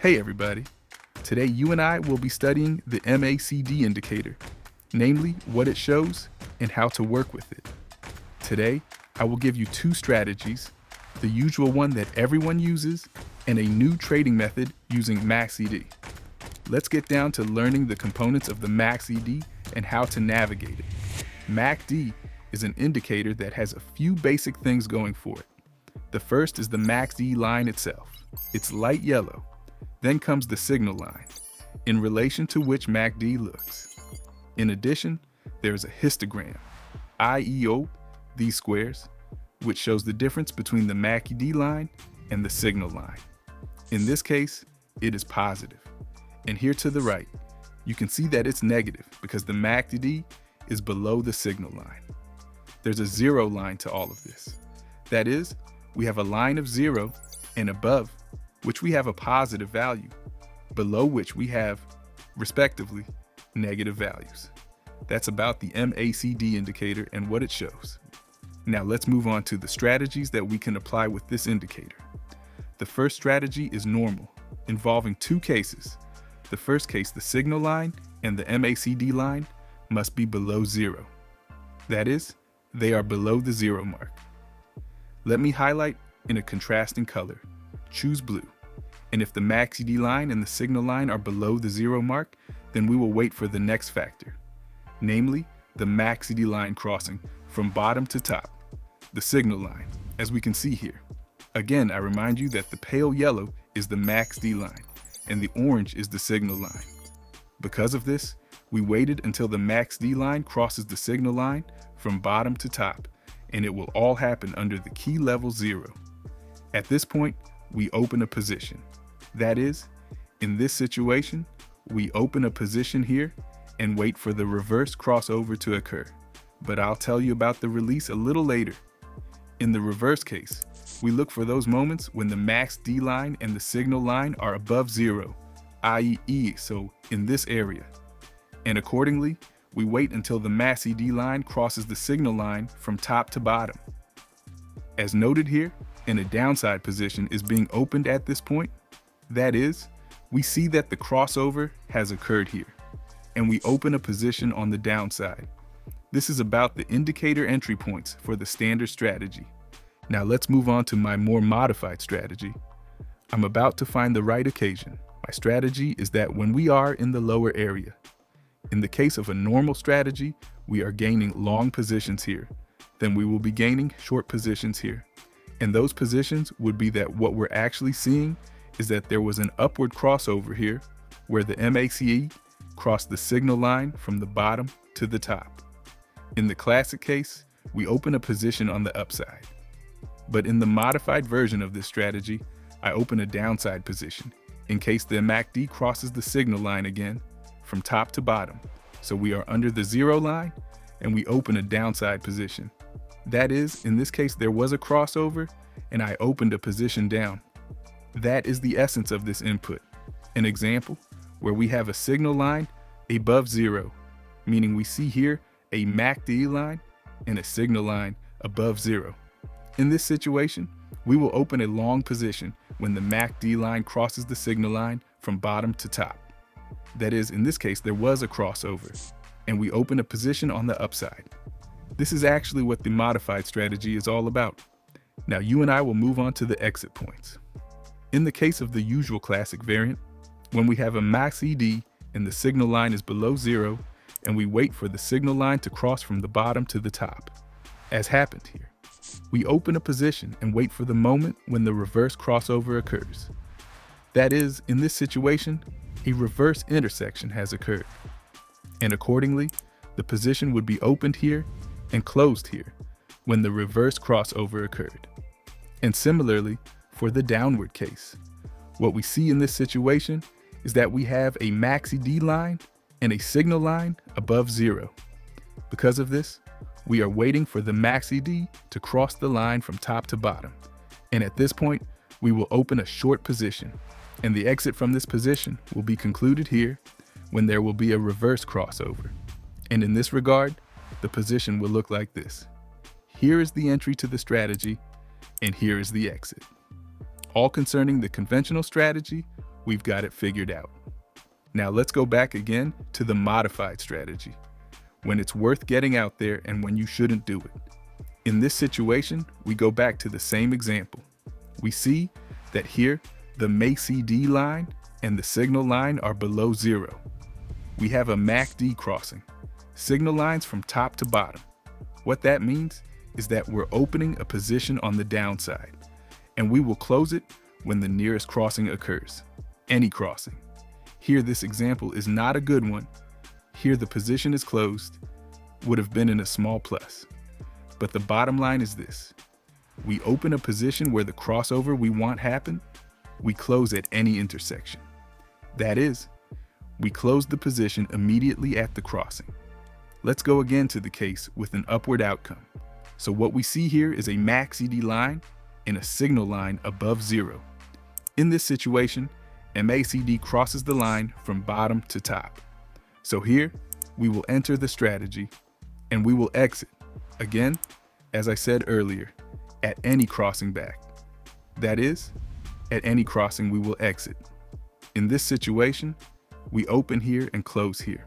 Hey everybody, today you and I will be studying the MACD indicator, namely what it shows and how to work with it. Today, I will give you two strategies, the usual one that everyone uses and a new trading method using MACD. Let's get down to learning the components of the MACD and how to navigate it. MACD is an indicator that has a few basic things going for it. The first is the MACD line itself. It's light yellow. Then comes the signal line, in relation to which MACD looks. In addition, there's a histogram, IEO, these squares, which shows the difference between the MACD line and the signal line. In this case, it is positive. And here to the right, you can see that it's negative because the MACD is below the signal line. There's a zero line to all of this. That is, we have a line of zero, and above which we have a positive value, below which we have, respectively, negative values. That's about the MACD indicator and what it shows. Now let's move on to the strategies that we can apply with this indicator. The first strategy is normal, involving two cases. The first case, the signal line and the MACD line must be below zero. That is, they are below the zero mark. Let me highlight in a contrasting color. Choose blue. And if the MACD line and the signal line are below the zero mark, then we will wait for the next factor, namely the MACD line crossing from bottom to top, the signal line, as we can see here. Again, I remind you that the pale yellow is the MACD line and the orange is the signal line. Because of this, we waited until the MACD line crosses the signal line from bottom to top, and it will all happen under the key level 0. At this point, we open a position. That is, in this situation, we open a position here and wait for the reverse crossover to occur. But I'll tell you about the release a little later. In the reverse case, we look for those moments when the MACD line and the signal line are above 0, i.e., so in this area. And accordingly, we wait until the MACD line crosses the signal line from top to bottom. As noted here, and a downside position is being opened at this point. That is, we see that the crossover has occurred here, and we open a position on the downside. This is about the indicator entry points for the standard strategy. Now let's move on to my more modified strategy. I'm about to find the right occasion. My strategy is that when we are in the lower area. In the case of a normal strategy, we are gaining long positions here. Then we will be gaining short positions here. And those positions would be that what we're actually seeing is that there was an upward crossover here where the MACD crossed the signal line from the bottom to the top. In the classic case, we open a position on the upside. But in the modified version of this strategy, I open a downside position in case the MACD crosses the signal line again from top to bottom. So we are under the zero line and we open a downside position. That is, in this case, there was a crossover and I opened a position down. That is the essence of this input. An example where we have a signal line above 0, meaning we see here a MACD line and a signal line above 0. In this situation, we will open a long position when the MACD line crosses the signal line from bottom to top. That is, in this case, there was a crossover and we open a position on the upside. This is actually what the modified strategy is all about. Now you and I will move on to the exit points. In the case of the usual classic variant, when we have a MACD and the signal line is below 0 and we wait for the signal line to cross from the bottom to the top, as happened here, we open a position and wait for the moment when the reverse crossover occurs. That is, in this situation, a reverse intersection has occurred. And accordingly, the position would be opened here and closed here when the reverse crossover occurred. And similarly, for the downward case, what we see in this situation is that we have a MACD line and a signal line above 0. Because of this, we are waiting for the MACD to cross the line from top to bottom. And at this point, we will open a short position, and the exit from this position will be concluded here when there will be a reverse crossover. And in this regard, the position will look like this. Here is the entry to the strategy, and here is the exit. All concerning the conventional strategy we've got it figured out. Now let's go back again to the modified strategy, when it's worth getting out there and when you shouldn't do it. In this situation, we go back to the same example. We see that here, the MACD line and the signal line are below zero. We have a MACD crossing, signal lines from top to bottom. What that means is that we're opening a position on the downside, and we will close it when the nearest crossing occurs, any crossing. Here, this example is not a good one. Here, the position is closed, would have been in a small plus. But the bottom line is this: we open a position where the crossover we want happen, we close at any intersection. That is, we close the position immediately at the crossing. Let's go again to the case with an upward outcome. So what we see here is a MACD line and a signal line above zero. In this situation, MACD crosses the line from bottom to top. So here, we will enter the strategy and we will exit, again, as I said earlier, at any crossing back. That is, at any crossing we will exit. In this situation, we open here and close here.